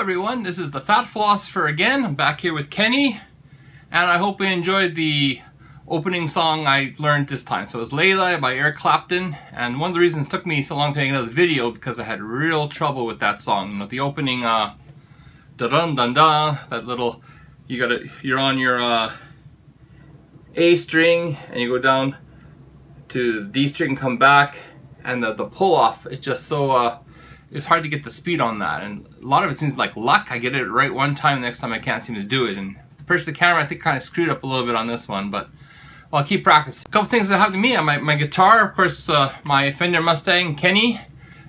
everyone, this is the Fat Philosopher again. I'm back here with Kenny, and I hope you enjoyed the opening song I learned this time. So it was Layla by Eric Clapton, and one of the reasons it took me so long to make another video because I had real trouble with that song. You know, the opening da dun dun da, that little, you're on your A string and you go down to the D string and come back, and the pull off, it's just so it's hard to get the speed on that, and a lot of it seems like luck. I get it right one time, the next time I can't seem to do it, and the person with the camera I think kind of screwed up a little bit on this one, but well, I'll keep practicing. A couple things that happened to me on my guitar, of course, my Fender Mustaine Kenny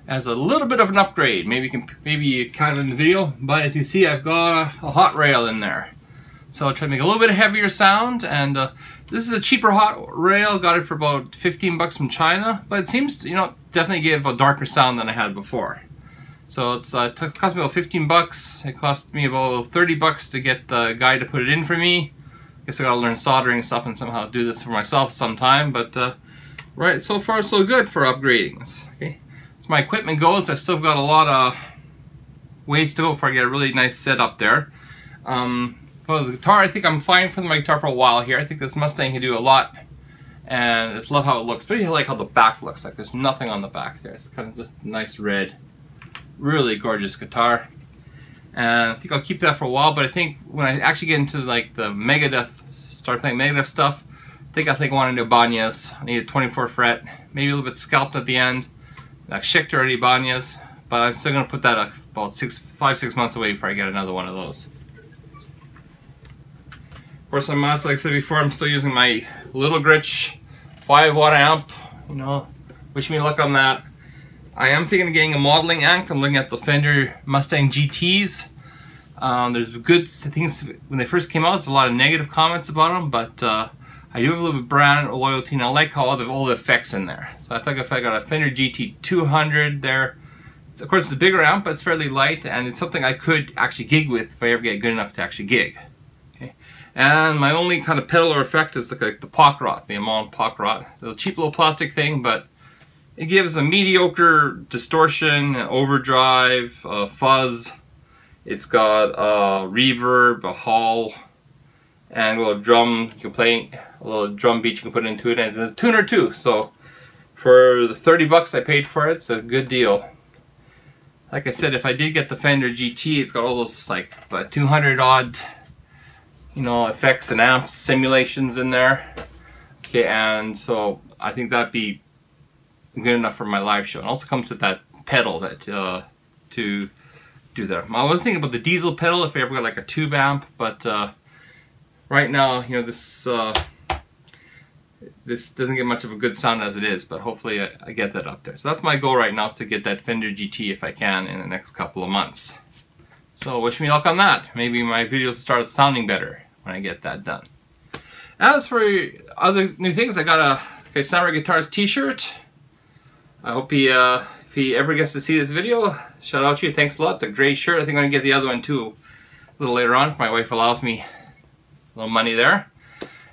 has a little bit of an upgrade. Maybe you count it in the video, but as you see, I've got a hot rail in there. So I'll try to make a little bit heavier sound, and this is a cheaper hot rail. Got it for about 15 bucks from China, but it seems to, you know, definitely give a darker sound than I had before. So it's it cost me about 15 bucks. It cost me about 30 bucks to get the guy to put it in for me. Guess I gotta learn soldering and stuff and somehow do this for myself sometime, but right, so far so good for upgrading this. Okay, as my equipment goes, I still got a lot of ways to go before I get a really nice setup there. Well, the guitar, I think I'm fine for my guitar for a while here. I think this Mustaine can do a lot, and I just love how it looks. Especially I like how the back looks. Like there's nothing on the back there. It's kind of just nice red, really gorgeous guitar. And I think I'll keep that for a while. But I think when I actually get into like the Megadeth, start playing Megadeth stuff, I think I want to do Ibanez. I need a 24 fret, maybe a little bit scalped at the end, like Schichter or Ibanez. But I'm still gonna put that about 5-6 months away before I get another one of those. Of course, like I said before, I'm still using my Little Gritch 5-watt amp. You know, wish me luck on that. I am thinking of getting a modeling amp. I'm looking at the Fender Mustang GTs. There's good things when they first came out. There's a lot of negative comments about them, but I do have a little bit of brand loyalty, and I like how all the effects in there. So I think if I got a Fender GT 200 there, of course it's a bigger amp, but it's fairly light, and it's something I could actually gig with if I ever get good enough to actually gig. Okay. And my only kind of pedal or effect is like the Pock Rot, the Amon Pock Rot. The cheap little plastic thing, but it gives a mediocre distortion, an overdrive, fuzz. It's got a reverb, a hall, and a little drum. You can play a little drum beat you can put into it, and it's a tuner too. So for the 30 bucks I paid for it, it's a good deal. Like I said, if I did get the Fender GT, it's got all those like the 200 odd, you know, effects and amps simulations in there. Okay, and so I think that'd be good enough for my live show. It also comes with that pedal that to do that. I was thinking about the diesel pedal if I ever got like a tube amp, but right now, you know, this doesn't get much of a good sound as it is, but hopefully I get that up there. So that's my goal right now, is to get that Fender GT if I can in the next couple of months. So wish me luck on that. Maybe my videos will start sounding better when I get that done. As for other new things, I got a Samurai Guitars t-shirt. I hope if he ever gets to see this video, shout out to you. Thanks a lot. It's a great shirt. I think I'm going to get the other one too a little later on if my wife allows me a little money there.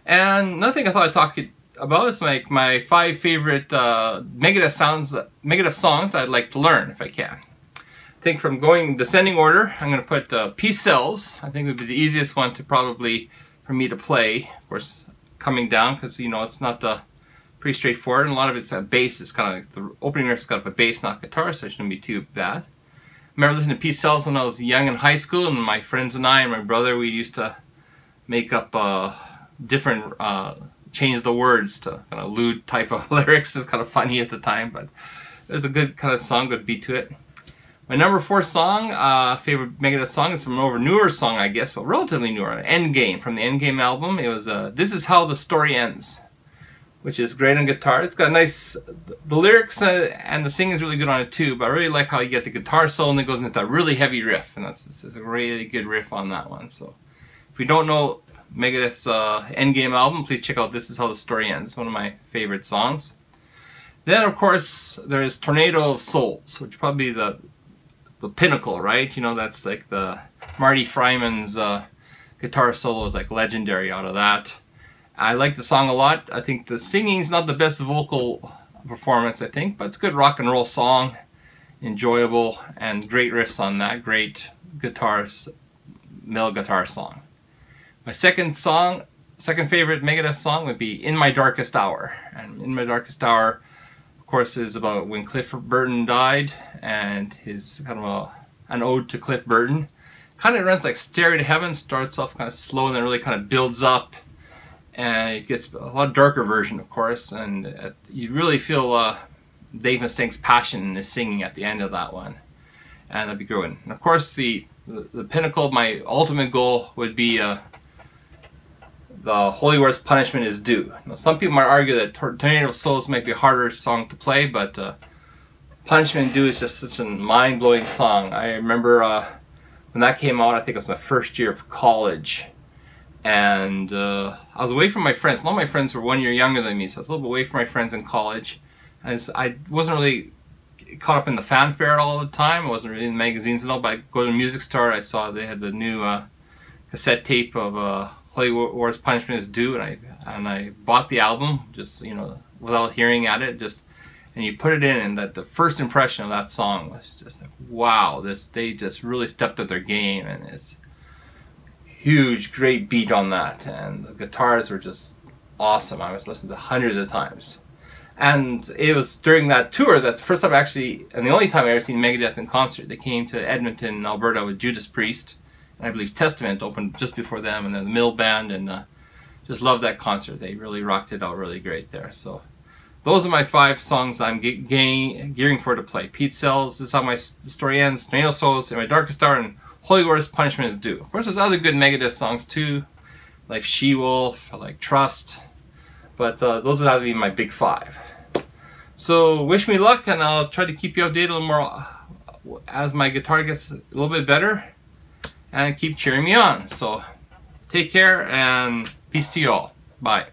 And another thing I thought I'd talk about is like my 5 favorite Megadeth songs that I'd like to learn if I can. I think from going descending order, I'm going to put Peace Sells. I think would be the easiest one to probably for me to play. Of course, coming down, because you know it's not pretty straightforward, and a lot of it's a bass. It's kind of like the opening riff's got a bass, not guitar, so it shouldn't be too bad. I remember listening to Peace Sells when I was young in high school, and my friends and I and my brother, we used to make up different, change the words to kind of lewd type of lyrics. It's kind of funny at the time, but it was a good kind of song, good beat to it. My number 4 song, favorite Megadeth song, is from an newer song, I guess, but relatively newer, Endgame, from the Endgame album. It was This Is How the Story Ends, which is great on guitar. It's got nice, the lyrics and the singing is really good on it too, but I really like how you get the guitar solo and it goes into that really heavy riff, and that's a really good riff on that one. So if you don't know Megadeth's Endgame album, please check out This Is How the Story Ends. It's one of my favorite songs. Then of course there's Tornado of Souls, which is probably the pinnacle, right? You know, that's like the Marty Fryman's guitar solo is like legendary out of that. I like the song a lot. I think the singing's not the best vocal performance, I think, but it's a good rock and roll song, enjoyable, and great riffs on that. Great male guitar song. My second favorite Megadeth song would be In My Darkest Hour. And In My Darkest Hour, of course, is about when Cliff Burton died, and his kind of an ode to Cliff Burton. Kind of runs like Stairway to Heaven, starts off kind of slow and then really kind of builds up, and it gets a lot darker version, of course, and you really feel Dave Mustaine's passion in his singing at the end of that one, and that'd be good. And of course, the pinnacle of my ultimate goal would be the Holy War's Punishment Is Due. Now, some people might argue that Tornado of Souls might be a harder song to play, but Punishment Is Due is just such a mind-blowing song. I remember when that came out, I think it was my first year of college, and I was away from my friends. A lot of my friends were 1 year younger than me, so I was a little bit away from my friends in college. And I wasn't really caught up in the fanfare all the time. I wasn't really in the magazines and all, but I go to the music store, I saw they had the new cassette tape of Holy War's Punishment Is Due, and I bought the album, just, you know, without hearing at it, and you put it in, and that the first impression of that song was just like, wow, they just really stepped up their game, and it's huge, great beat on that, and the guitars were just awesome. I was listening to hundreds of times, and it was during that tour that's the first time actually, and the only time I ever seen Megadeth in concert. They came to Edmonton, Alberta with Judas Priest, and I believe Testament opened just before them, and then the Mill Band, and just loved that concert. They really rocked it out really great there. So those are my 5 songs I'm gearing for to play. Pete Sells, This Is How the Story Ends, Tornado of Souls, In My Darkest Hour, and Holy War's Punishment Is Due. Of course, there's other good Megadeth songs too, like She-Wolf, like Trust, but those would have to be my big 5. So wish me luck, and I'll try to keep you updated a little more as my guitar gets a little bit better, and keep cheering me on. So take care, and peace to you all. Bye.